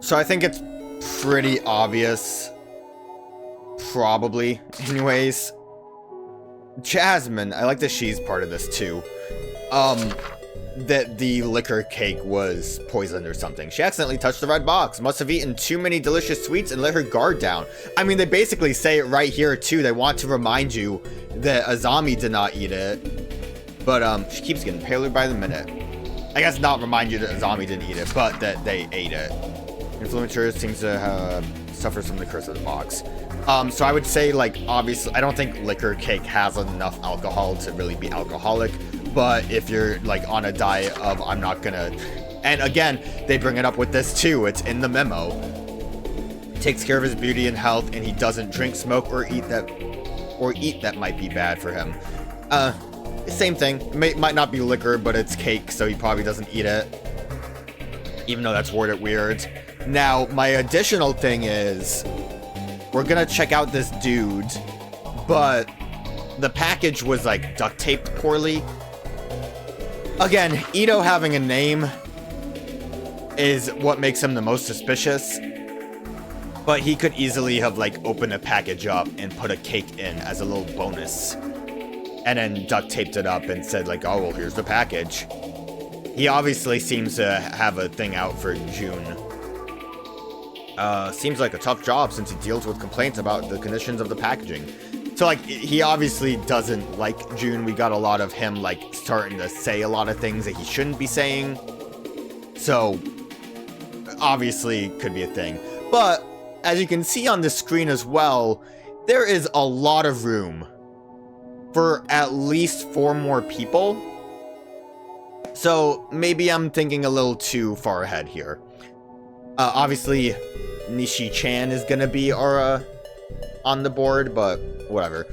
So I think it's pretty obvious. Probably, anyways. Jasmine, I like that she's part of this too. That the liquor cake was poisoned or something. She accidentally touched the red box. Must have eaten too many delicious sweets and let her guard down. I mean, they basically say it right here too. They want to remind you that Azami did not eat it. But she keeps getting paler by the minute. I guess not remind you that Azami didn't eat it, but that they ate it. Influencer seems to suffer from the curse of the box. So I would say, like, obviously, I don't think liquor cake has enough alcohol to really be alcoholic. But if you're, like, on a diet of, I'm not gonna... And again, they bring it up with this, too. It's in the memo. Takes care of his beauty and health, and he doesn't drink, smoke, or eat that might be bad for him. Same thing. It might not be liquor, but it's cake, so he probably doesn't eat it. Even though that's worded weird. Now, my additional thing is... We're gonna check out this dude, but the package was, like, duct taped poorly. Again, Ito having a name is what makes him the most suspicious. But he could easily have, like, opened a package up and put a cake in as a little bonus. And then duct taped it up and said, like, oh, well, here's the package. He obviously seems to have a thing out for June. Seems like a tough job since he deals with complaints about the conditions of the packaging. So, like, he obviously doesn't like June. We got a lot of him, like, starting to say a lot of things that he shouldn't be saying. So, obviously, could be a thing. But, as you can see on the screen as well, there is a lot of room for at least 4 more people. So, maybe I'm thinking a little too far ahead here. Obviously, Nishi-chan is gonna be our, on the board, but whatever.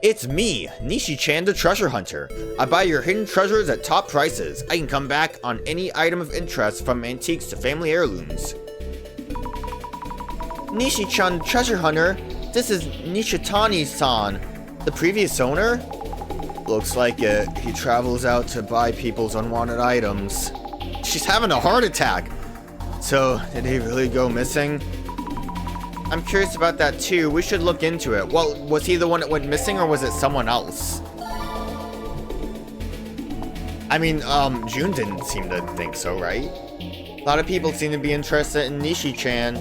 It's me, Nishi-chan the treasure hunter. I buy your hidden treasures at top prices. I can come back on any item of interest from antiques to family heirlooms. Nishi-chan treasure hunter, this is Nishitani-san, the previous owner? Looks like it. He travels out to buy people's unwanted items. She's having a heart attack. So, did he really go missing? I'm curious about that too. We should look into it. Well, was he the one that went missing or was it someone else? I mean, June didn't seem to think so, right? A lot of people seem to be interested in Nishi-chan.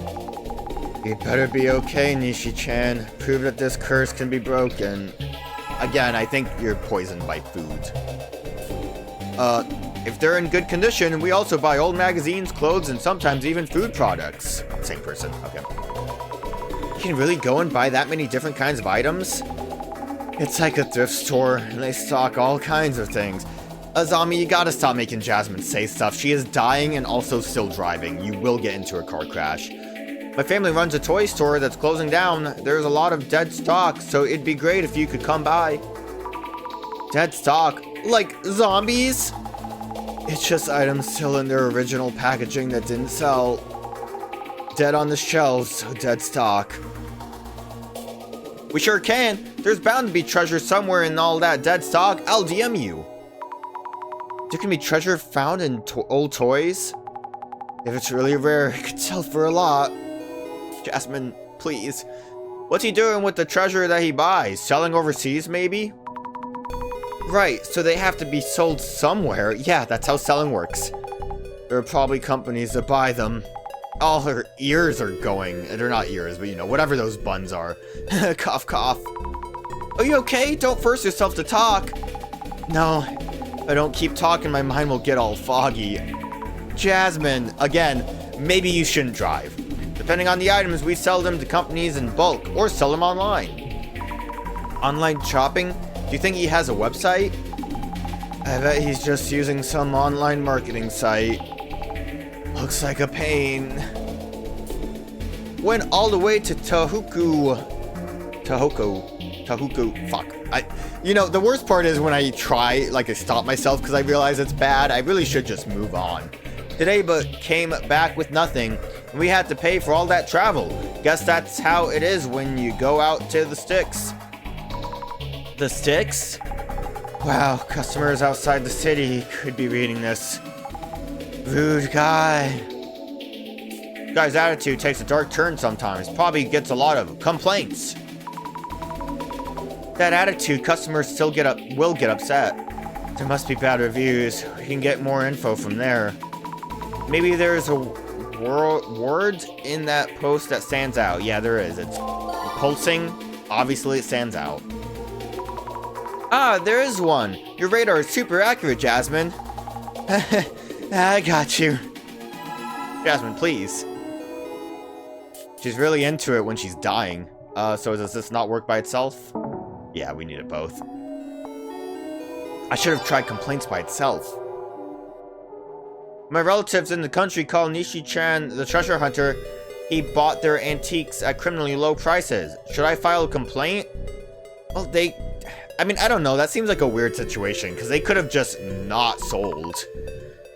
You better be okay, Nishi-chan. Prove that this curse can be broken. Again, I think you're poisoned by food. If they're in good condition, we also buy old magazines, clothes, and sometimes even food products. Same person, okay. You can really go and buy that many different kinds of items? It's like a thrift store, and they stock all kinds of things. Azami, you gotta stop making Jasmine say stuff. She is dying and also still driving. You will get into a car crash. My family runs a toy store that's closing down. There's a lot of dead stock, so it'd be great if you could come by. Dead stock? Like zombies? It's just items still in their original packaging that didn't sell. Dead on the shelves, so dead stock. We sure can. There's bound to be treasure somewhere in all that dead stock. I'll DM you. There can be treasure found in old toys? If it's really rare, it could sell for a lot. Jasmine, please. What's he doing with the treasure that he buys? Selling overseas, maybe? Right, so they have to be sold somewhere. Yeah, that's how selling works. There are probably companies that buy them. All her ears are going. They're not ears, but you know, whatever those buns are. Cough, cough. Are you okay? Don't force yourself to talk. No, if I don't keep talking, my mind will get all foggy. Jasmine, again, maybe you shouldn't drive. Depending on the items, we sell them to companies in bulk or sell them online. Online shopping? Do you think he has a website? I bet he's just using some online marketing site. Looks like a pain. Went all the way to Tahuku, fuck. You know, the worst part is when I try, like I stop myself because I realize it's bad. I really should just move on. Today, but came back with nothing. And we had to pay for all that travel. Guess that's how it is when you go out to the sticks. The sticks? Wow, customers outside the city could be reading this. Rude guy. Guy's attitude takes a dark turn sometimes. Probably gets a lot of complaints. That attitude, customers still will get upset. There must be bad reviews. We can get more info from there. Maybe there's a word in that post that stands out. Yeah, there is. It's pulsing. Obviously, it stands out. Ah, there is one. Your radar is super accurate, Jasmine. I got you. Jasmine, please. She's really into it when she's dying. So does this not work by itself? Yeah, we need it both. I should have tried complaints by itself. My relatives in the country call Nishi-chan the treasure hunter. He bought their antiques at criminally low prices. Should I file a complaint? Well, I mean, I don't know. That seems like a weird situation, because they could have just not sold.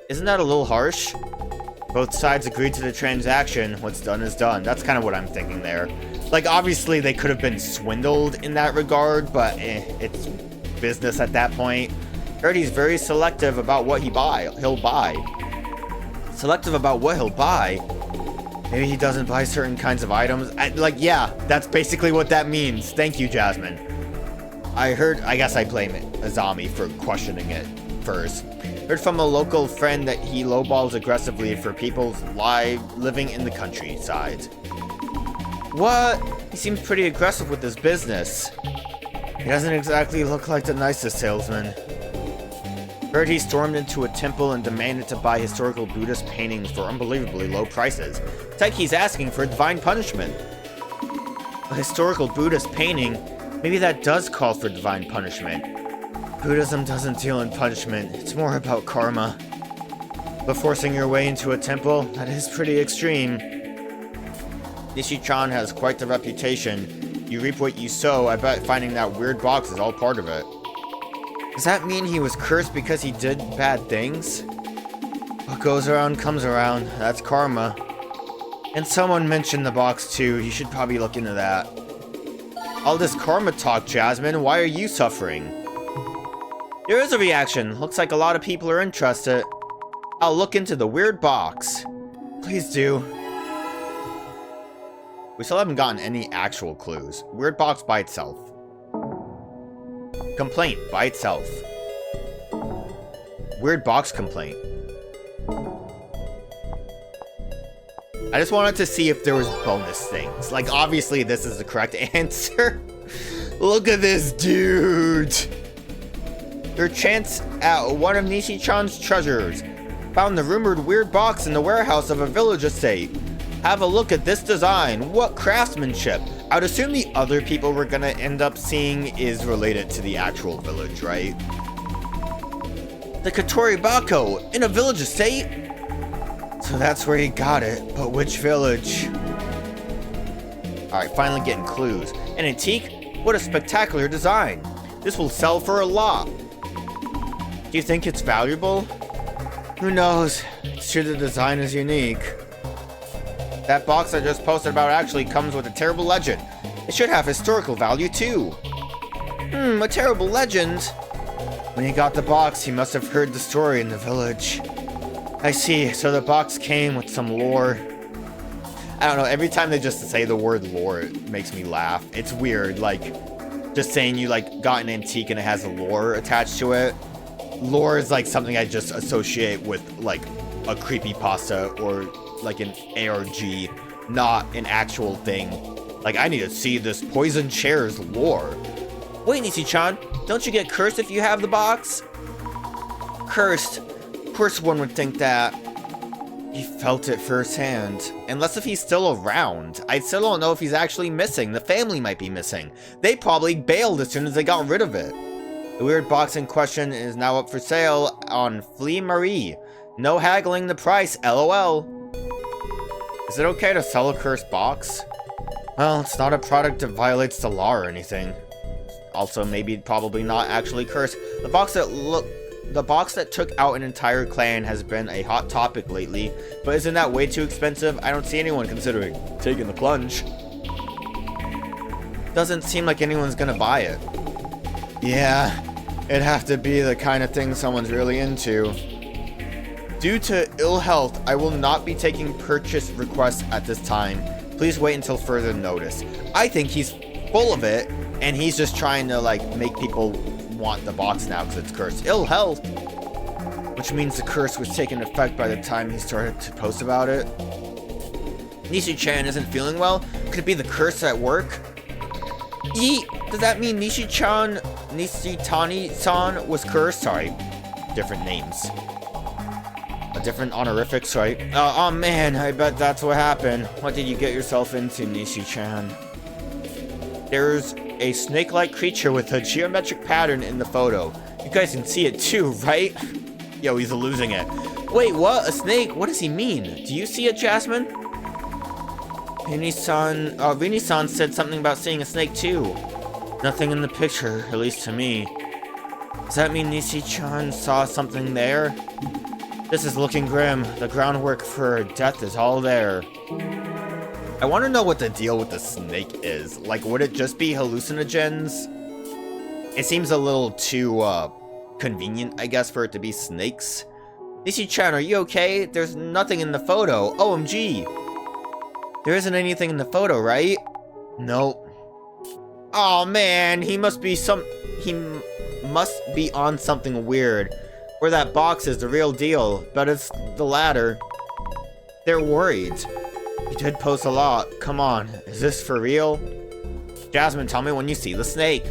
Isn't that a little harsh? Both sides agreed to the transaction. What's done is done. That's kind of what I'm thinking there. Like, obviously, they could have been swindled in that regard, but it's business at that point. Heard he's very selective about what he'll buy. Selective about what he'll buy? Maybe he doesn't buy certain kinds of items. Yeah, that's basically what that means. Thank you, Jasmine. I guess I blame Azami for questioning it first. Heard from a local friend that he lowballs aggressively for people living in the countryside. What? He seems pretty aggressive with his business. He doesn't exactly look like the nicest salesman. Heard he stormed into a temple and demanded to buy historical Buddhist paintings for unbelievably low prices. It's like he's asking for divine punishment. A historical Buddhist painting? Maybe that does call for divine punishment. Buddhism doesn't deal in punishment. It's more about karma. But forcing your way into a temple, that is pretty extreme. Nishi-chan has quite the reputation. You reap what you sow. I bet finding that weird box is all part of it. Does that mean he was cursed because he did bad things? What goes around comes around. That's karma. And someone mentioned the box too. You should probably look into that. All this karma talk, Jasmine. Why are you suffering? There is a reaction. Looks like a lot of people are interested. I'll look into the weird box. Please do. We still haven't gotten any actual clues. Weird box by itself. Complaint by itself. Weird box complaint. I just wanted to see if there was bonus things. Like, obviously this is the correct answer. Look at this dude. Your chance at one of Nishi-chan's treasures. Found the rumored weird box in the warehouse of a village estate. Have a look at this design. What craftsmanship. I'd assume the other people we're gonna end up seeing is related to the actual village, right? The Katori Bako in a village estate? So that's where he got it, but which village? Alright, finally getting clues. An antique? What a spectacular design. This will sell for a lot. Do you think it's valuable? Who knows? It's true the design is unique. That box I just posted about actually comes with a terrible legend. It should have historical value too. A terrible legend? When he got the box, he must have heard the story in the village. I see, so the box came with some lore. I don't know, every time they just say the word lore, it makes me laugh. It's weird, like, just saying you, like, got an antique and it has a lore attached to it. Lore is, like, something I just associate with, like, a creepypasta or, like, an ARG, not an actual thing. Like, I need to see this poison chair's lore. Wait, Nishi-chan, don't you get cursed if you have the box? Cursed? Of course one would think that. He felt it firsthand. Unless if he's still around. I still don't know if he's actually missing. The family might be missing. They probably bailed as soon as they got rid of it. The weird box in question is now up for sale on Flea Marie. No haggling the price, LOL. Is it okay to sell a cursed box? Well, it's not a product that violates the law or anything. Also, maybe probably not actually cursed. The box that took out an entire clan has been a hot topic lately, but isn't that way too expensive? I don't see anyone considering taking the plunge. Doesn't seem like anyone's gonna buy it. Yeah, it'd have to be the kind of thing someone's really into. Due to ill health, I will not be taking purchase requests at this time. Please wait until further notice. I think he's full of it, and he's just trying to, like, make people want the box now because it's cursed. Ill health? Which means the curse was taking effect by the time he started to post about it. Nishi-chan isn't feeling well? Could it be the curse at work? Does that mean Nishitani-san was cursed? Sorry, different names. A different honorifics, right? Oh man, I bet that's what happened. What did you get yourself into, Nishi-chan? There's a snake-like creature with a geometric pattern in the photo. You guys can see it too, right? Yo, he's losing it. Wait, what? A snake? What does he mean? Do you see it, Jasmine? Rini-san said something about seeing a snake too. Nothing in the picture, at least to me. Does that mean Nishi-chan saw something there? This is looking grim. The groundwork for death is all there. I want to know what the deal with the snake is. Like, would it just be hallucinogens? It seems a little too, convenient, I guess, for it to be snakes. Nishi-chan, are you okay? There's nothing in the photo. OMG. There isn't anything in the photo, right? Nope. Oh man, he must be on something weird. Or that box is the real deal, but it's the latter. They're worried. You did post a lot. Come on, is this for real? Jasmine, tell me when you see the snake.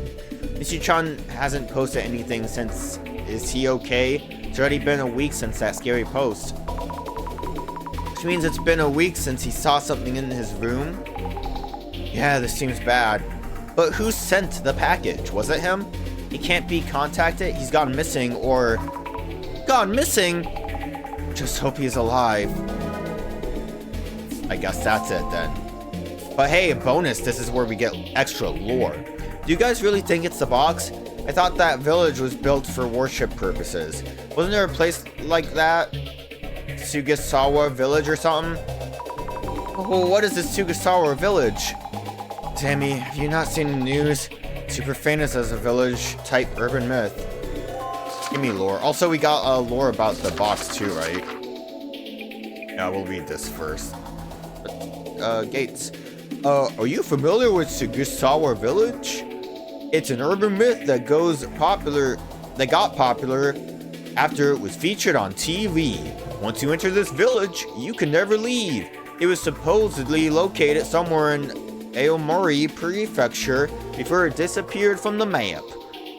Nishi-chan hasn't posted anything since. Is he okay? It's already been a week since that scary post. Which means it's been a week since he saw something in his room? Yeah, this seems bad. But who sent the package? Was it him? He can't be contacted? He's gone missing, or... Gone missing? Just hope he's alive. I guess that's it then. But hey, a bonus, this is where we get extra lore. Do you guys really think it's the box? I thought that village was built for worship purposes. Wasn't there a place like that? Sugasawa village or something? Oh, what is this Sugasawa village? Tammy, have you not seen the news? Super famous as a village type urban myth. Give me lore. Also, we got lore about the box too, right? Yeah, we'll read this first. Gates. Are you familiar with Sugasawa village? It's an urban myth that got popular after it was featured on TV. Once you enter this village, you can never leave. It was supposedly located somewhere in Aomori Prefecture before it disappeared from the map.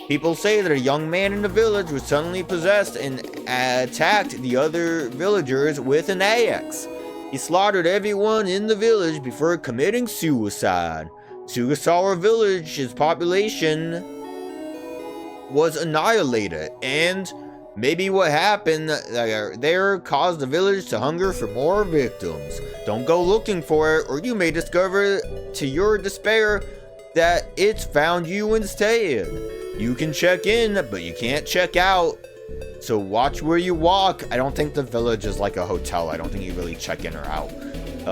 People say that a young man in the village was suddenly possessed and attacked the other villagers with an axe. He slaughtered everyone in the village before committing suicide. Sugasawa village's population was annihilated, and maybe what happened there caused the village to hunger for more victims. Don't go looking for it, or you may discover to your despair that it's found you instead. You can check in, but you can't check out. So watch where you walk. I don't think the village is like a hotel. I don't think you really check in or out.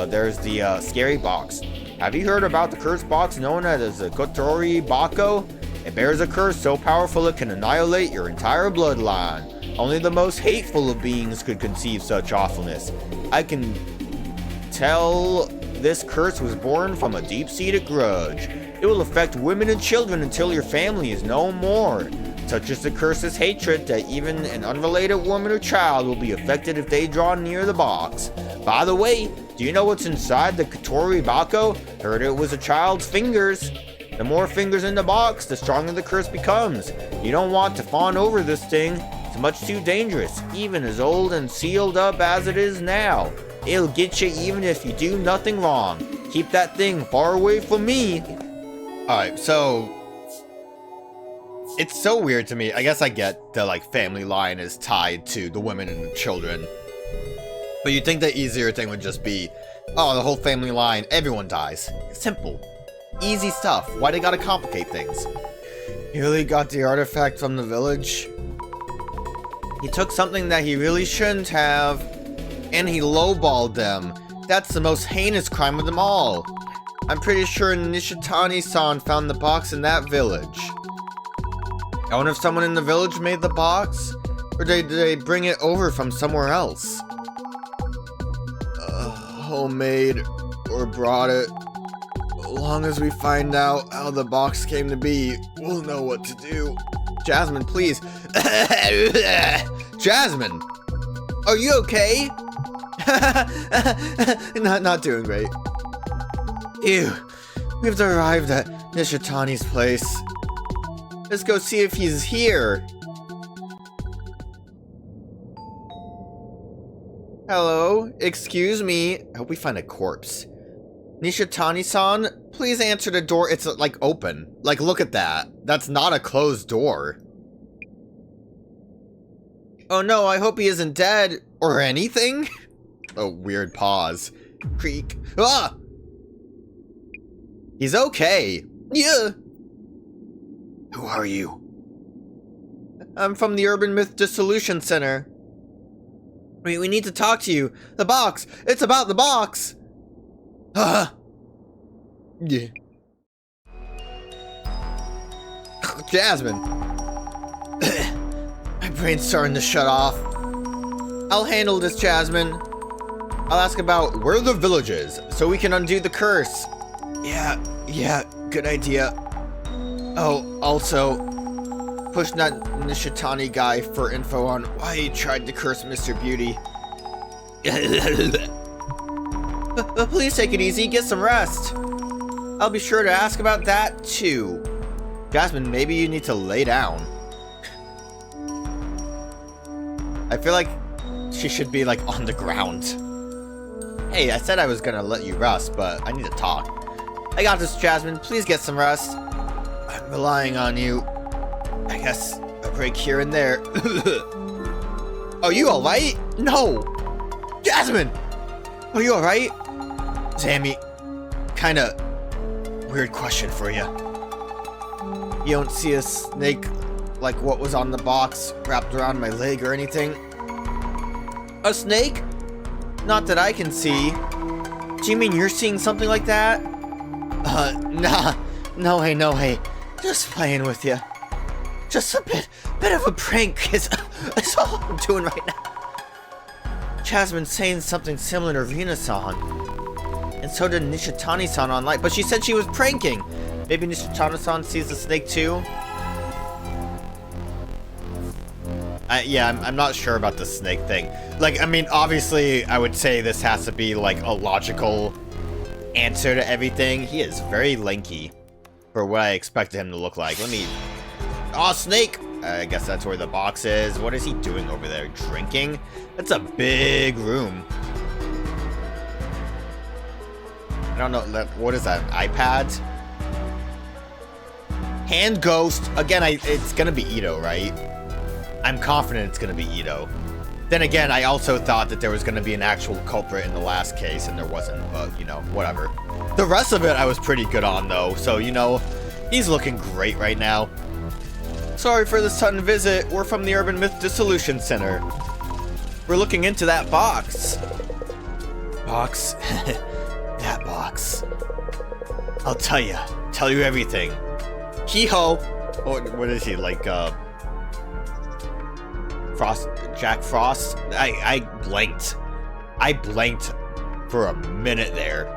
There's the scary box. Have you heard about the cursed box known as the Kotori Bako? It bears a curse so powerful it can annihilate your entire bloodline. Only the most hateful of beings could conceive such awfulness. I can tell this curse was born from a deep-seated grudge. It will affect women and children until your family is no more. Such is the curse's hatred that even an unrelated woman or child will be affected if they draw near the box. By the way, do you know what's inside the Kotori Bako? Heard it was a child's fingers. The more fingers in the box, the stronger the curse becomes. You don't want to fawn over this thing. It's much too dangerous, even as old and sealed up as it is now. It'll get you even if you do nothing wrong. Keep that thing far away from me. Alright, so... it's so weird to me. I guess I get the, like, family line is tied to the women and the children. But you'd think the easier thing would just be, oh, the whole family line, everyone dies. Simple. Easy stuff. Why they gotta complicate things? He really got the artifact from the village. He took something that he really shouldn't have, and he lowballed them. That's the most heinous crime of them all. I'm pretty sure Nishitani-san found the box in that village. I wonder if someone in the village made the box? Or did they bring it over from somewhere else? Homemade or brought it. As long as we find out how the box came to be, we'll know what to do. Jasmine, please. Jasmine! Are you okay? Not doing great. Ew. We've arrived at Nishitani's place. Let's go see if he's here. Hello? Excuse me? I hope we find a corpse. Nishitani-san, please answer the door. It's, like, open. Like, look at that. That's not a closed door. Oh no, I hope he isn't dead. Or anything? A weird pause. Creak. Ah! He's okay. Yeah. Who are you? I'm from the Urban Myth Dissolution Center. We need to talk to you. The box! It's about the box! Yeah. Jasmine. My brain's starting to shut off. I'll handle this, Jasmine. I'll ask about where the village is, so we can undo the curse. Yeah, good idea. Oh, also, push that Nishitani guy for info on why he tried to curse Mr. Beauty. But please take it easy, get some rest. I'll be sure to ask about that too. Jasmine, maybe you need to lay down. I feel like she should be like on the ground. Hey, I said I was gonna let you rest, but I need to talk. I got this, Jasmine. Please get some rest. I'm relying on you. I guess a break here and there. Are you alright? No! Jasmine! Are you alright? Sammy, kinda weird question for you. You don't see a snake like what was on the box wrapped around my leg or anything? A snake? Not that I can see. Do you mean you're seeing something like that? Nah. No way. Just playing with you. Just a bit of a prank is all I'm doing right now. Jasmine's saying something similar to Rina-san. And so did Nishitani-san online, but she said she was pranking. Maybe Nishitani-san sees the snake too? I'm not sure about the snake thing. Like, I mean, obviously, I would say this has to be, like, a logical answer to everything. He is very lanky for what I expected him to look like. Let me... Oh, snake! I guess that's where the box is. What is he doing over there? Drinking? That's a big room. I don't know. What is that? An iPad? Hand ghost. Again, it's gonna be Ito, right? I'm confident it's gonna be Ito. Then again, I also thought that there was gonna be an actual culprit in the last case, and there wasn't, but, you know, whatever. The rest of it I was pretty good on, though, so, you know, he's looking great right now. Sorry for the sudden visit. We're from the Urban Myth Dissolution Center. We're looking into that box. Box? That box. I'll tell you everything. Hee-ho! What is he, like, Jack Frost? I blanked. I blanked for a minute there.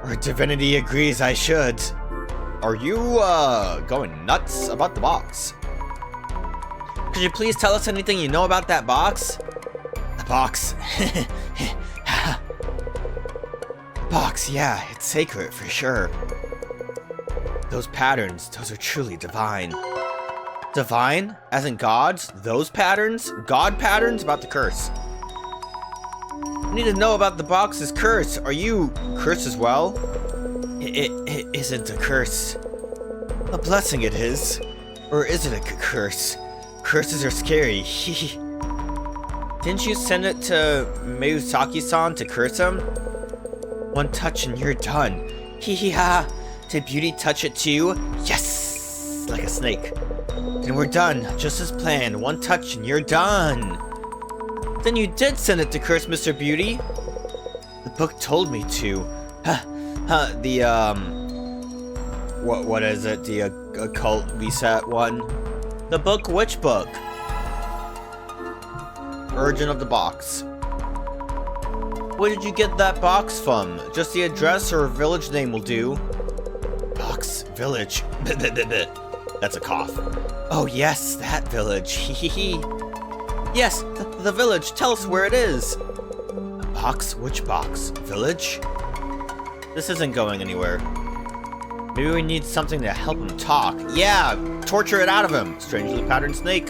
Our divinity agrees I should. Are you, going nuts about the box? Could you please tell us anything you know about that box? The box? Box, yeah, it's sacred for sure. Those patterns, those are truly divine. Divine? As in gods? Those patterns? God patterns? About the curse. I need to know about the box's curse. Are you cursed as well? It isn't a curse. A blessing it is. Or is it a curse? Curses are scary. Didn't you send it to Miyazaki-san to curse him? One touch and you're done. Hee-hee-ha. Did Beauty touch it too? Yes! Like a snake. Then we're done, just as planned. One touch and you're done. Then you did send it to curse Mr. Beauty. The book told me to. What is it? The occult reset one? The book? Which book? origin of the box. Where did you get that box from? Just the address or village name will do. Box, village. That's a cough. Oh yes, that village. Hehehe. Yes, the village. Tell us where it is. A box? Which box? Village? This isn't going anywhere. Maybe we need something to help him talk. Yeah, torture it out of him. Strangely patterned snake.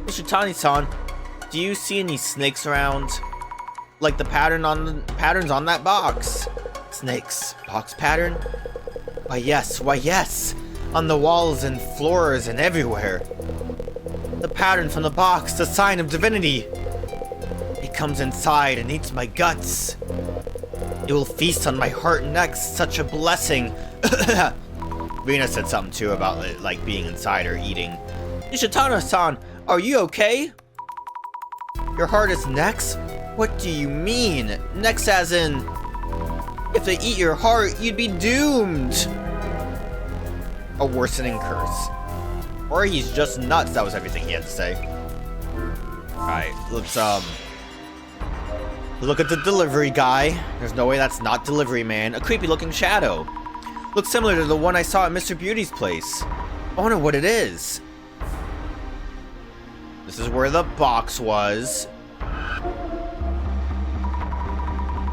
Ishitani-san, do you see any snakes around? Like the patterns on that box. Snakes. Box pattern? Why yes. On the walls and floors and everywhere. The pattern from the box, the sign of divinity. It comes inside and eats my guts. It will feast on my heart next, such a blessing. Rina said something too about it, like being inside or eating. Ishitana-san, are you okay? Your heart is next? What do you mean? Next as in, if they eat your heart, you'd be doomed. A worsening curse. Or he's just nuts, that was everything he had to say. Alright, let's look at the delivery guy. There's no way that's not delivery man. A creepy looking shadow. Looks similar to the one I saw at Mr. Beauty's place. I wonder what it is. This is where the box was.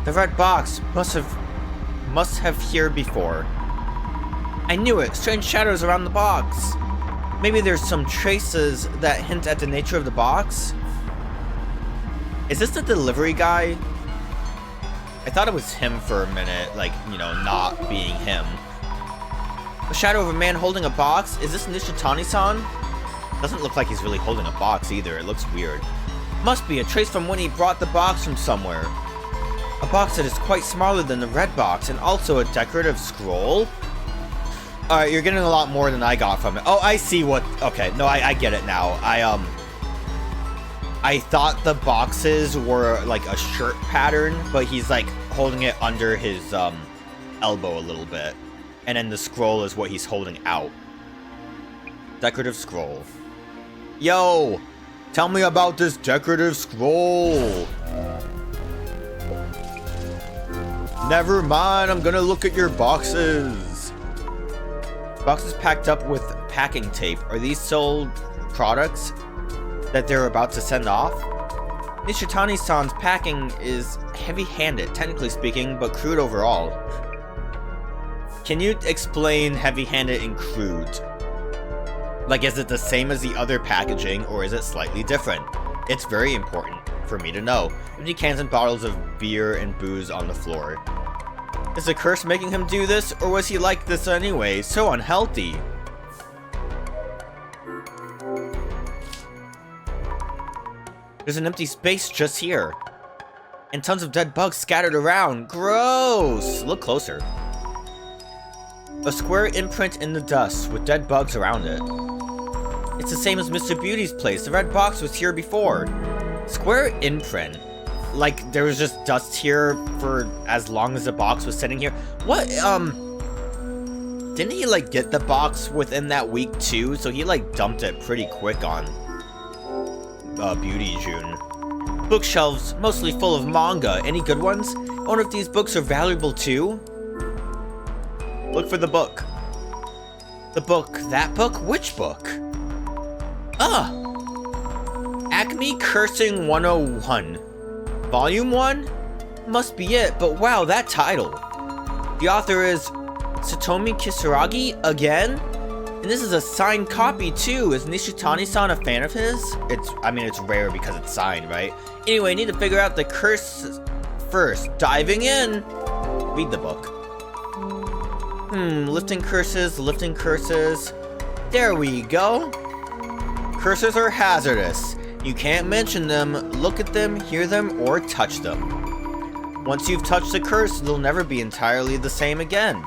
The red box must have here before. I knew it. Strange shadows around the box. Maybe there's some traces that hint at the nature of the box. Is this the delivery guy? I thought it was him for a minute, like, you know, not being him. A shadow of a man holding a box? Is this Nishitani-san? Doesn't look like he's really holding a box either. It looks weird. Must be a trace from when he brought the box from somewhere. A box that is quite smaller than the red box, and also a decorative scroll? Alright, you're getting a lot more than I got from it. Oh, I see what... Okay, no, I get it now. I thought the boxes were like a shirt pattern, but he's like holding it under his elbow a little bit. And then the scroll is what he's holding out. Decorative scroll. Yo! Tell me about this decorative scroll! Never mind, I'm gonna look at your boxes. Boxes packed up with packing tape. Are these sold products that they're about to send off? Nishitani-san's packing is heavy-handed, technically speaking, but crude overall. Can you explain heavy-handed and crude? Like, is it the same as the other packaging, or is it slightly different? It's very important for me to know. Empty cans and bottles of beer and booze on the floor. Is the curse making him do this, or was he like this anyway? So unhealthy. There's an empty space just here. And tons of dead bugs scattered around. Gross! Look closer. A square imprint in the dust with dead bugs around it. It's the same as Mr. Beauty's place. The red box was here before. Square imprint. Like, there was just dust here for as long as the box was sitting here. What, didn't he, like, get the box within that week, too? So he, like, dumped it pretty quick on Beauty June. Bookshelves, mostly full of manga. Any good ones? I wonder if these books are valuable, too? Look for the book. The book. That book? Which book? Acme Cursing 101. Volume 1? Must be it, but wow, that title. The author is Satomi Kisaragi again? And this is a signed copy too. Is Nishitani-san a fan of his? It's rare because it's signed, right? Anyway, I need to figure out the curse first. Diving in. Read the book. Lifting curses. There we go. Curses are hazardous. You can't mention them, look at them, hear them, or touch them. Once you've touched the curse, they'll never be entirely the same again.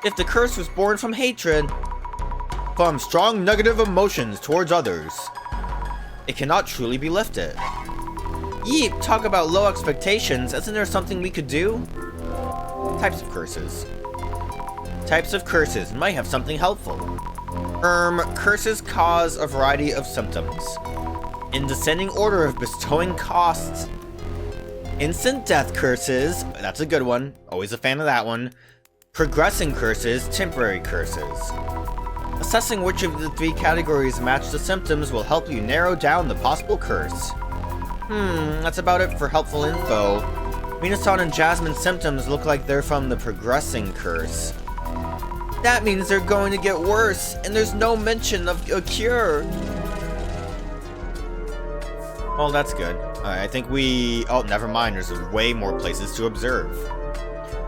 If the curse was born from hatred, from strong negative emotions towards others, it cannot truly be lifted. Yeep, talk about low expectations, isn't there something we could do? Types of curses. Types of curses might have something helpful. Curses cause a variety of symptoms. In descending order of bestowing costs. Instant death curses, that's a good one, always a fan of that one. Progressing curses, temporary curses. Assessing which of the 3 categories match the symptoms will help you narrow down the possible curse. That's about it for helpful info. Minasan and Jasmine's symptoms look like they're from the progressing curse. That means they're going to get worse, and there's no mention of a cure. Well, that's good. Alright, I think we... Oh, never mind. There's way more places to observe.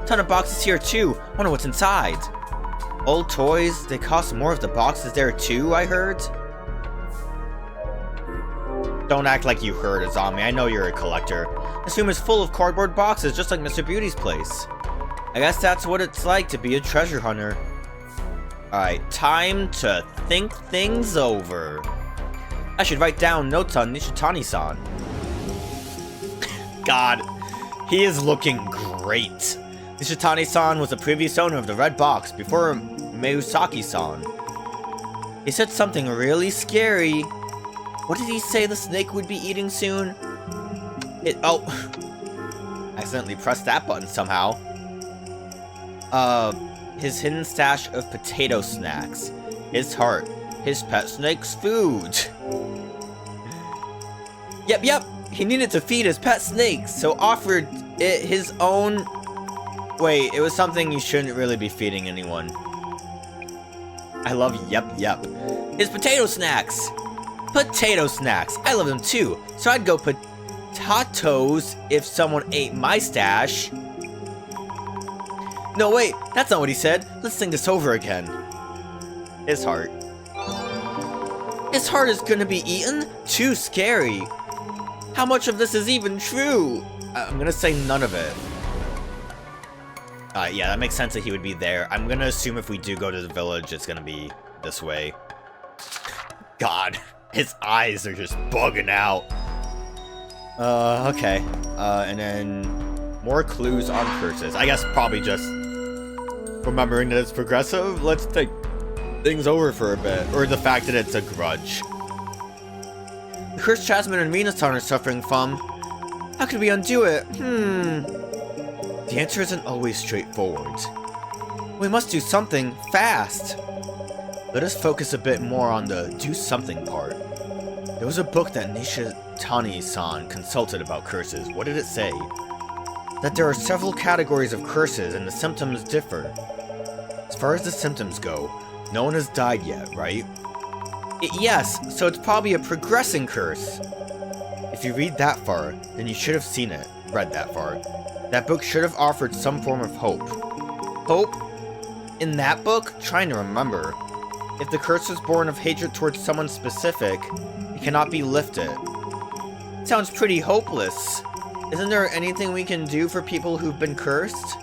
Ton of boxes here, too. Wonder what's inside. Old toys. They cost more if the box is there, too, I heard. Don't act like you heard, Azami. I know you're a collector. This room is full of cardboard boxes, just like Mr. Beauty's place. I guess that's what it's like to be a treasure hunter. Alright, time to think things over. I should write down notes on Nishitani-san. God, he is looking great. Nishitani-san was the previous owner of the red box before Meusaki-san. He said something really scary. What did he say the snake would be eating soon? Oh, accidentally pressed that button somehow. His hidden stash of potato snacks. His heart. His pet snake's food. Yep. He needed to feed his pet snake, so offered it his own... Wait, it was something you shouldn't really be feeding anyone. I love yep. His potato snacks. Potato snacks. I love them too, so I'd go potatoes if someone ate my stash. No, wait, that's not what he said. Let's think this over again. His heart. His heart is gonna be eaten? Too scary. How much of this is even true? I'm gonna say none of it. Yeah, that makes sense that he would be there. I'm gonna assume if we do go to the village, it's gonna be this way. God, his eyes are just bugging out. Okay. And then more clues on curses. I guess probably just remembering that it's progressive. Let's think things over for a bit. Or the fact that it's a grudge. The curse Jasmine and Minasan are suffering from. How could we undo it? The answer isn't always straightforward. We must do something fast. Let us focus a bit more on the do something part. There was a book that Nishitani-san consulted about curses. What did it say? That there are several categories of curses and the symptoms differ. As far as the symptoms go, no one has died yet, right? Yes, so it's probably a progressing curse. If you read that far, then you should have seen it, read that far. That book should have offered some form of hope. Hope? In that book? Trying to remember. If the curse was born of hatred towards someone specific, it cannot be lifted. Sounds pretty hopeless. Isn't there anything we can do for people who've been cursed?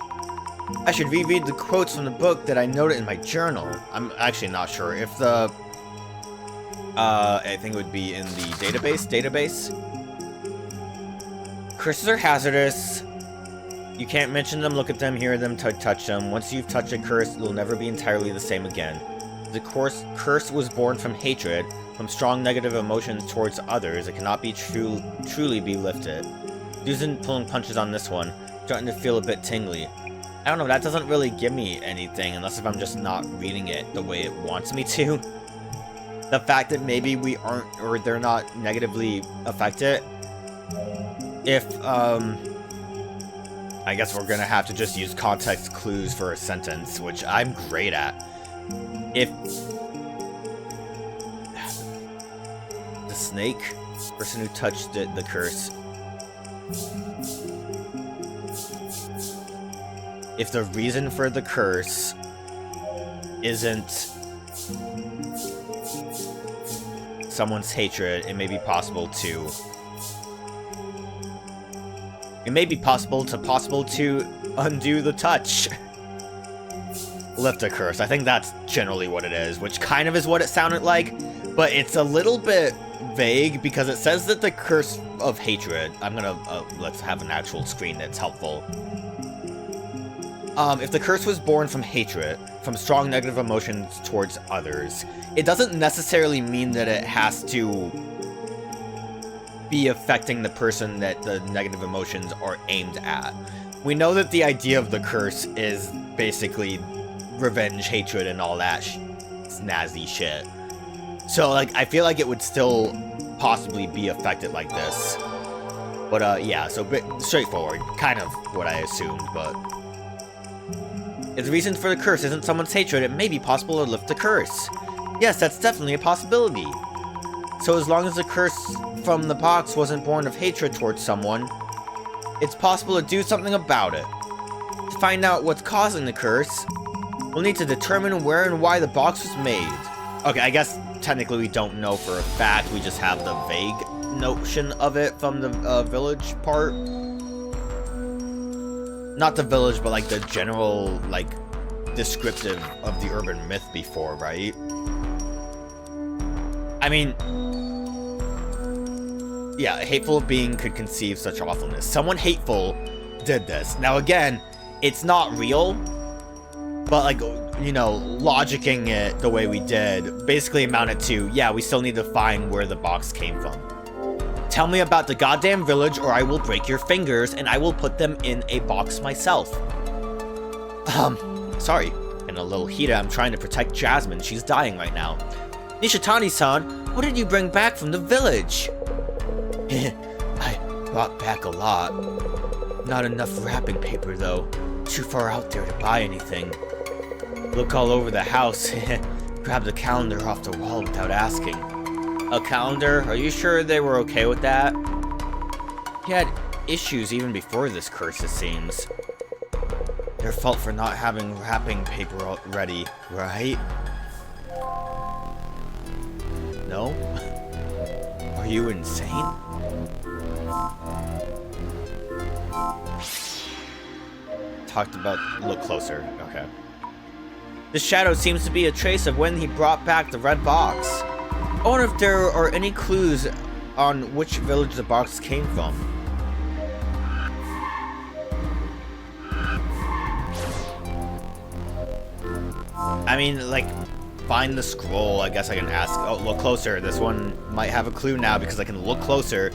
I should reread the quotes from the book that I noted in my journal. I'm actually not sure if the... I think it would be in the database. Curses are hazardous. You can't mention them, look at them, hear them, touch them. Once you've touched a curse, it'll never be entirely the same again. The curse was born from hatred, from strong negative emotions towards others. It cannot be truly be lifted. Susan pulling punches on this one, starting to feel a bit tingly. I don't know, that doesn't really give me anything, unless if I'm just not reading it the way it wants me to. The fact that maybe we aren't, or they're not negatively affected. If, I guess we're gonna have to just use context clues for a sentence, which I'm great at. If the snake, person who touched it, the curse. If the reason for the curse isn't someone's hatred, it may be possible to undo the touch. Lift a curse. I think that's generally what it is, which kind of is what it sounded like, but it's a little bit vague because it says that the curse of hatred. I'm gonna let's have an actual screen that's helpful. If the curse was born from hatred, from strong negative emotions towards others, it doesn't necessarily mean that it has to be affecting the person that the negative emotions are aimed at. We know that the idea of the curse is basically revenge, hatred, and all that snazzy shit. So, like, I feel like it would still possibly be affected like this. But, yeah, so bit straightforward. Kind of what I assumed, but... If the reason for the curse isn't someone's hatred, it may be possible to lift the curse. Yes, that's definitely a possibility. So as long as the curse from the box wasn't born of hatred towards someone, it's possible to do something about it. To find out what's causing the curse, we'll need to determine where and why the box was made. Okay, I guess technically we don't know for a fact, we just have the vague notion of it from the village part. Not the village, but like the general, like, descriptive of the urban myth before, right? I mean, yeah, a hateful being could conceive such awfulness. Someone hateful did this. Now again, it's not real, but like, you know, logicking it the way we did basically amounted to, yeah, we still need to find where the box came from. Tell me about the goddamn village or I will break your fingers and I will put them in a box myself. Sorry. In a little heated, I'm trying to protect Jasmine. She's dying right now. Nishitani-san, what did you bring back from the village? I brought back a lot. Not enough wrapping paper though. Too far out there to buy anything. Look all over the house. Grab the calendar off the wall without asking. A calendar? Are you sure they were okay with that? He had issues even before this curse, it seems. Their fault for not having wrapping paper ready, right? No? Are you insane? Talked about... Look closer. Okay. This shadow seems to be a trace of when he brought back the red box. I wonder if there are any clues on which village the box came from. I mean, like, find the scroll. I guess I can ask. Oh, look closer. This one might have a clue now because I can look closer.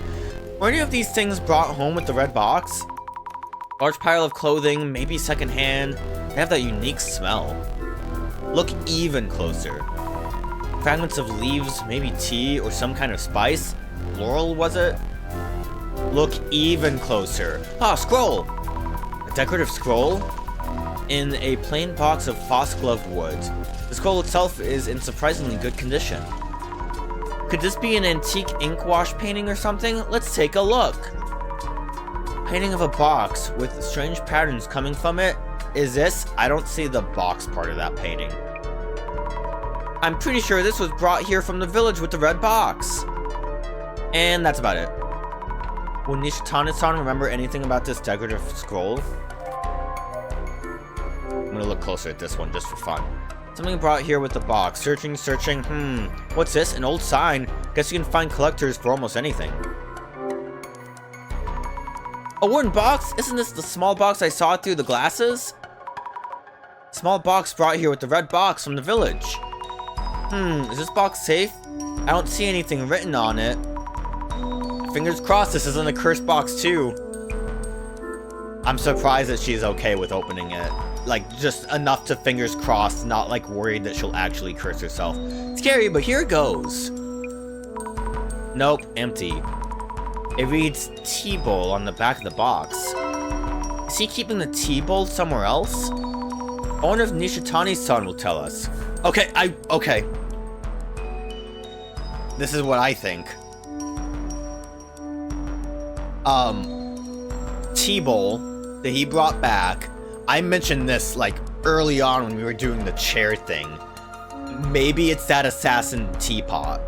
Were any of these things brought home with the red box? Large pile of clothing, maybe secondhand. They have that unique smell. Look even closer. Fragments of leaves, maybe tea or some kind of spice. Laurel, was it? Look even closer. Ah, scroll! A decorative scroll? In a plain box of foxglove wood. The scroll itself is in surprisingly good condition. Could this be an antique ink wash painting or something? Let's take a look. Painting of a box with strange patterns coming from it. Is this? I don't see the box part of that painting. I'm pretty sure this was brought here from the village with the red box. And that's about it. Will Nishitani-san remember anything about this decorative scroll? I'm gonna look closer at this one just for fun. Something brought here with the box. Searching. What's this? An old sign? Guess you can find collectors for almost anything. A wooden box? Isn't this the small box I saw through the glasses? Small box brought here with the red box from the village. Is this box safe? I don't see anything written on it. Fingers crossed this isn't a cursed box too. I'm surprised that she's okay with opening it. Like, just enough to fingers crossed, not like worried that she'll actually curse herself. Scary, but here goes. Nope, empty. It reads tea bowl on the back of the box. Is he keeping the tea bowl somewhere else? I wonder if Nishitani-san will tell us. Okay. This is what I think. Tea bowl that he brought back. I mentioned this like early on when we were doing the chair thing. Maybe it's that assassin teapot.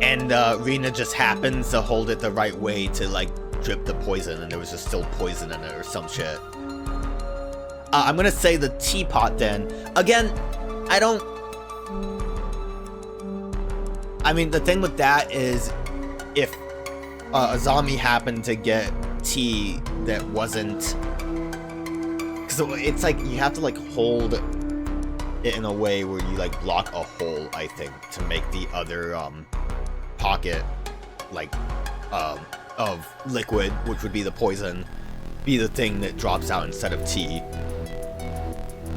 And Rina just happens to hold it the right way to like drip the poison and there was just still poison in it or some shit. I'm gonna say the teapot then. Again, I mean, the thing with that is if Azami happened to get tea that wasn't... Because it's like you have to like hold it in a way where you like block a hole, I think, to make the other pocket like, of liquid, which would be the poison, be the thing that drops out instead of tea.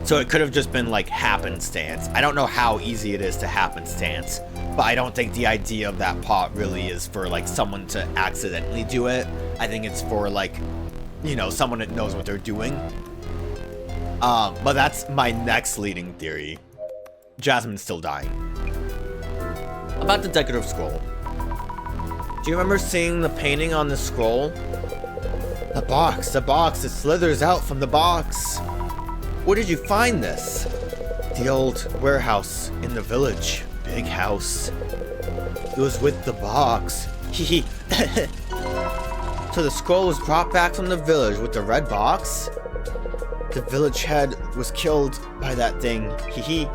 So it could have just been like happenstance. I don't know how easy it is to happenstance, but I don't think the idea of that pot really is for like someone to accidentally do it. I think it's for like, you know, someone that knows what they're doing. But that's my next leading theory. Jasmine's still dying. About the decorative scroll. Do you remember seeing the painting on the scroll? The box, it slithers out from the box. Where did you find this? The old warehouse in the village. Big house. It was with the box. Hehe. So the scroll was brought back from the village with the red box? The village head was killed by that thing. Hehe.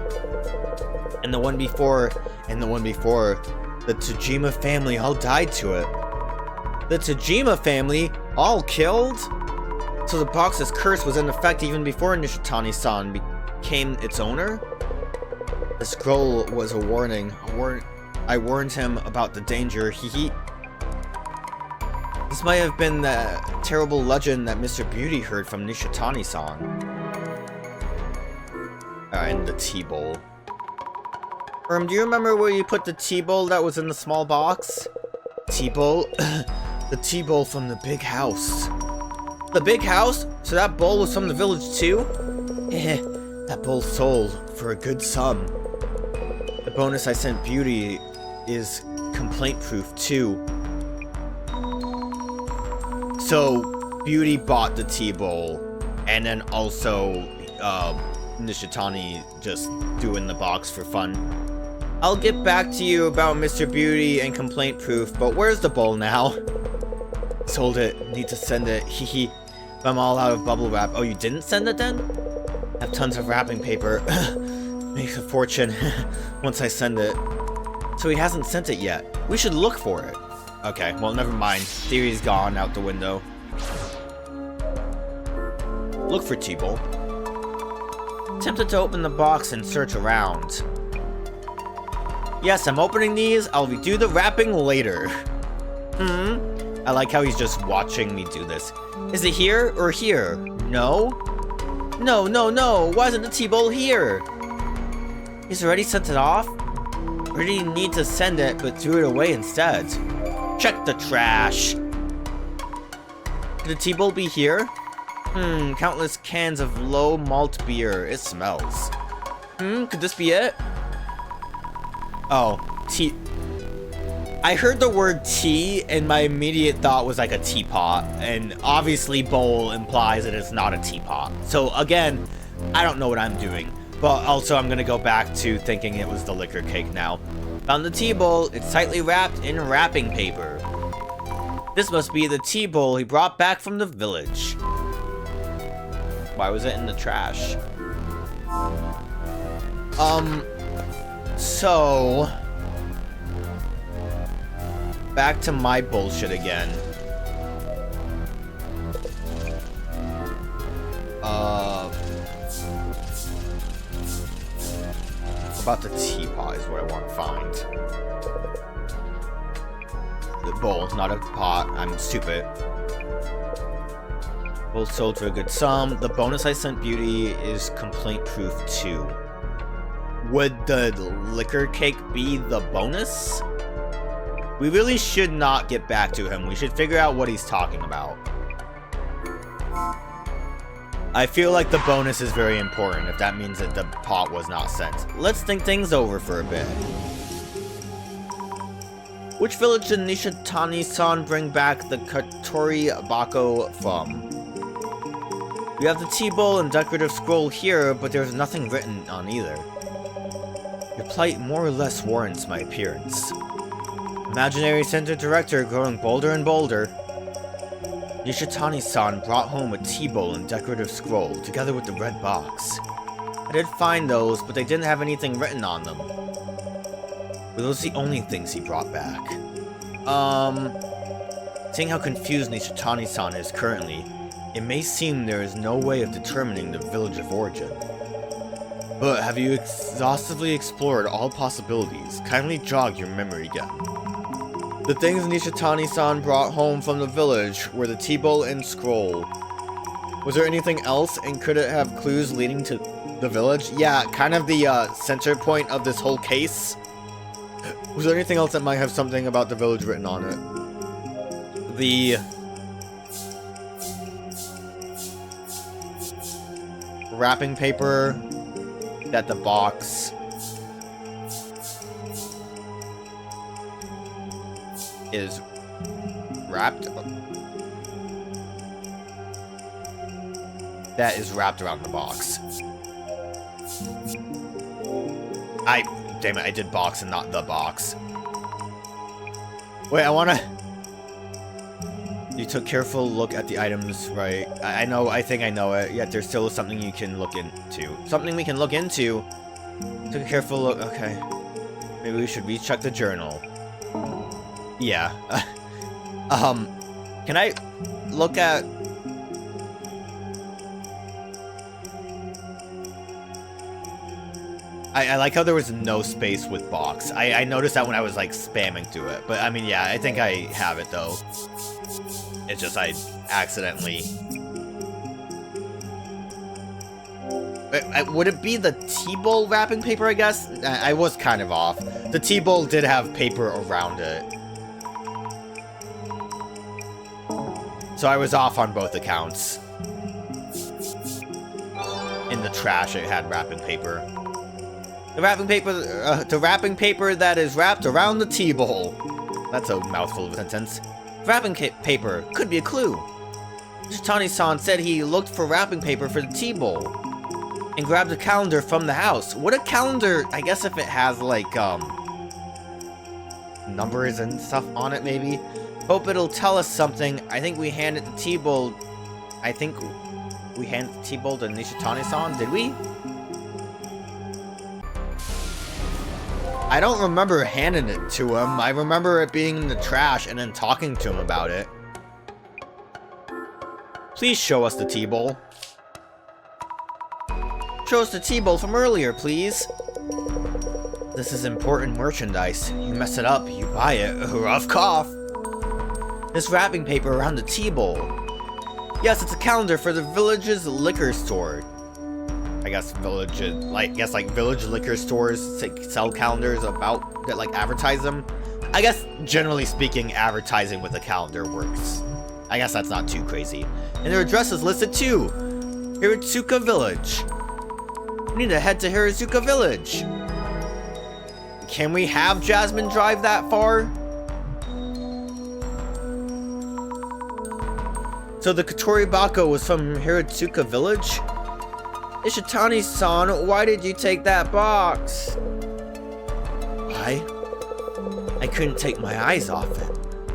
And the one before, the Tajima family all died to it. The Tajima family all killed? So the box's curse was in effect even before Nishitani-san became its owner? The scroll was a warning. I warned him about the danger. Hehe. This might have been the terrible legend that Mr. Beauty heard from Nishitani-san. And the tea bowl. Do you remember where you put the tea bowl that was in the small box? Tea bowl? The tea bowl from the big house. The big house? So that bowl was from the village too? That bowl sold for a good sum. The bonus I sent Beauty is complaint-proof too. So, Beauty bought the tea bowl, and then also, Nishitani just doing the box for fun. I'll get back to you about Mr. Beauty and complaint proof, but where's the bowl now? Sold it. Need to send it. Hehe. I'm all out of bubble wrap. Oh, you didn't send it then? I have tons of wrapping paper. Makes a fortune once I send it. So he hasn't sent it yet. We should look for it. Okay, well, never mind. Theory's gone out the window. Look for tea bowl. Tempted to open the box and search around. Yes, I'm opening these. I'll redo the wrapping later. I like how he's just watching me do this. Is it here or here? No? No. Why isn't the tea bowl here? He's already sent it off? Or did he need to send it but threw it away instead? Check the trash. Could the tea bowl be here? Countless cans of low malt beer. It smells. Could this be it? Oh, tea. I heard the word tea, and my immediate thought was like a teapot, and obviously bowl implies that it's not a teapot. So again, I don't know what I'm doing, but also I'm gonna go back to thinking it was the liquor cake now. Found the tea bowl. It's tightly wrapped in wrapping paper. This must be the tea bowl he brought back from the village. Why was it in the trash? So, back to my bullshit again. About the teapot is what I want to find. The bowl, not a pot. I'm stupid. Both sold for a good sum. The bonus I sent Beauty is complaint proof too. Would the liquor cake be the bonus? We really should not get back to him. We should figure out what he's talking about. I feel like the bonus is very important if that means that the pot was not sent. Let's think things over for a bit. Which village did Nishitani-san bring back the Katori Bako from? We have the tea bowl and decorative scroll here, but there's nothing written on either. Your plight more or less warrants my appearance. Imaginary Center Director growing bolder and bolder. Nishitani-san brought home a tea bowl and decorative scroll, together with the red box. I did find those, but they didn't have anything written on them. Were those the only things he brought back? Seeing how confused Nishitani-san is currently, it may seem there is no way of determining the village of origin. But have you exhaustively explored all possibilities? Kindly jog your memory again. The things Nishitani-san brought home from the village were the T-bowl and scroll. Was there anything else, and could it have clues leading to the village? Yeah, kind of the center point of this whole case. Was there anything else that might have something about the village written on it? The wrapping paper that the box is wrapped. That is wrapped around the box. Damn it, I did box and not the box. Wait, You took careful look at the items, right? I think I know it, yet there's still something you can look into. Something we can look into? Took a careful look, okay. Maybe we should recheck the journal. Yeah. Can I look at... I like how there was no space with box. I noticed that when I was like spamming through it. But I mean, yeah, I think I have it though. It's just I accidentally... Would it be the T-bowl wrapping paper, I guess? I was kind of off. The T-bowl did have paper around it. So I was off on both accounts. In the trash, it had wrapping paper. The wrapping paper that is wrapped around the T-bowl. That's a mouthful of a sentence. Wrapping paper could be a clue. Shitani-san said he looked for wrapping paper for the T-bowl and grabbed a calendar from the house. What a calendar, I guess if it has like numbers and stuff on it maybe. Hope it'll tell us something. I think we handed the T-bowl. I think we handed the T-bowl to Nishitani-san, did we? I don't remember handing it to him. I remember it being in the trash and then talking to him about it. Please show us the T-bowl. Show us the T-bowl from earlier, please. This is important merchandise. You mess it up, you buy it. Rough cough. This wrapping paper around the T-bowl. Yes, it's a calendar for the village's liquor store. I guess village liquor stores sell calendars about that like advertise them. I guess generally speaking, advertising with a calendar works. I guess that's not too crazy. And their address is listed too. Hiratsuka Village. We need to head to Hiratsuka Village. Can we have Jasmine drive that far? So the Katori Bako was from Hiratsuka Village? Ishitani-san, why did you take that box? I couldn't take my eyes off it.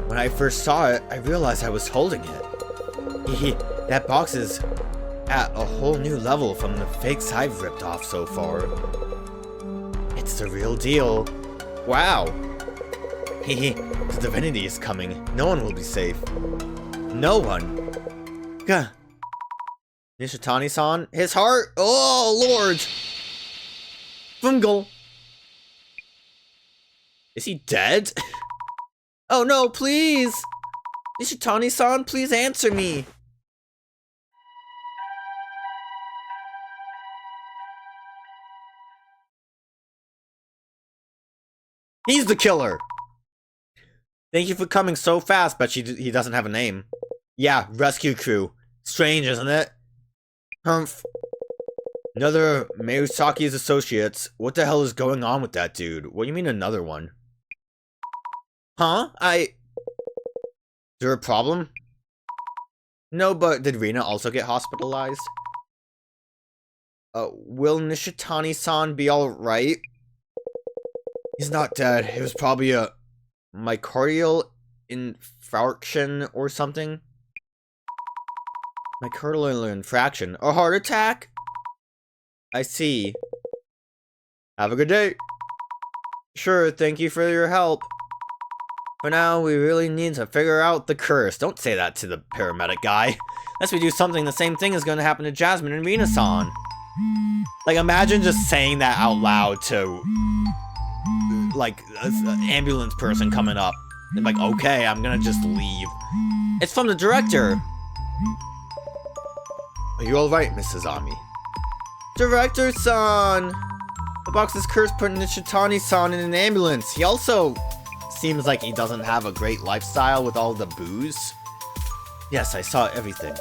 When I first saw it, I realized I was holding it. That box is at a whole new level from the fakes I've ripped off so far. It's the real deal. Wow. The divinity is coming. No one will be safe. No one. Gah. Nishitani-san, his heart. Oh, Lord. Fungal. Is he dead? Oh no, please. Nishitani-san, please answer me. He's the killer. Thank you for coming so fast, but he doesn't have a name. Yeah, rescue crew. Strange, isn't it? Humph. Another Miyusaki's associates. What the hell is going on with that dude? What do you mean another one? Huh? Is there a problem? No, but did Rina also get hospitalized? Will Nishitani-san be alright? He's not dead. It was probably a myocardial infarction or something. Myocardial infraction. A heart attack? I see. Have a good day. Sure, thank you for your help. For now, we really need to figure out the curse. Don't say that to the paramedic guy. Unless we do something, the same thing is going to happen to Jasmine and Rina-san. Like, imagine just saying that out loud to, like, an ambulance person coming up. I'm like, okay, I'm gonna just leave. It's from the director. Are you alright, Miss Azami? Director-san! The box is cursed, putting Nishitani-san in an ambulance. He also seems like he doesn't have a great lifestyle with all the booze. Yes, I saw everything.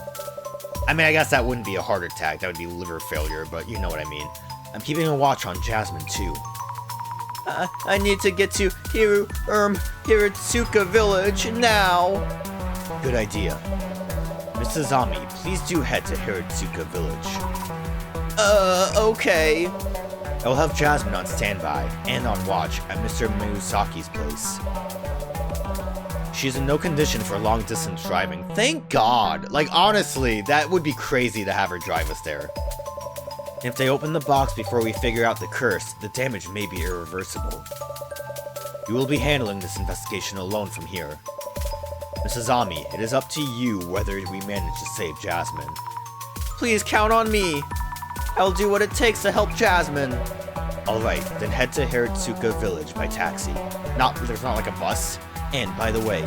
I mean, I guess that wouldn't be a heart attack, that would be liver failure, but you know what I mean. I'm keeping a watch on Jasmine, too. I need to get to Hiratsuka Village now. Good idea. Miss Azami, please do head to Hiratsuka Village. Okay. I will have Jasmine on standby and on watch at Mr. Miyazaki's place. She's in no condition for long-distance driving. Thank God! Like, honestly, that would be crazy to have her drive us there. If they open the box before we figure out the curse, the damage may be irreversible. You will be handling this investigation alone from here. Miss Azami, it is up to you whether we manage to save Jasmine. Please count on me! I'll do what it takes to help Jasmine. Alright, then head to Hiratsuka Village by taxi. There's not like a bus. And, by the way,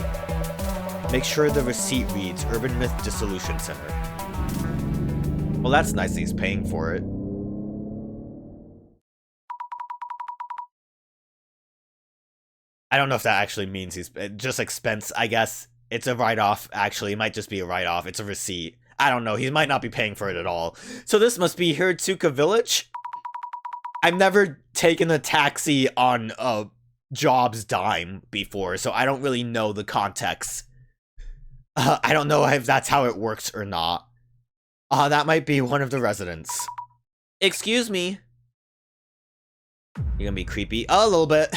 make sure the receipt reads Urban Myth Dissolution Center. Well, that's nice that he's paying for it. I don't know if that actually means he's just expense, I guess. It's a write-off, actually. It might just be a write-off. It's a receipt. I don't know. He might not be paying for it at all. So this must be Hiratsuka Village? I've never taken a taxi on a job's dime before, so I don't really know the context. I don't know if that's how it works or not. That might be one of the residents. Excuse me. You're gonna be creepy? A little bit.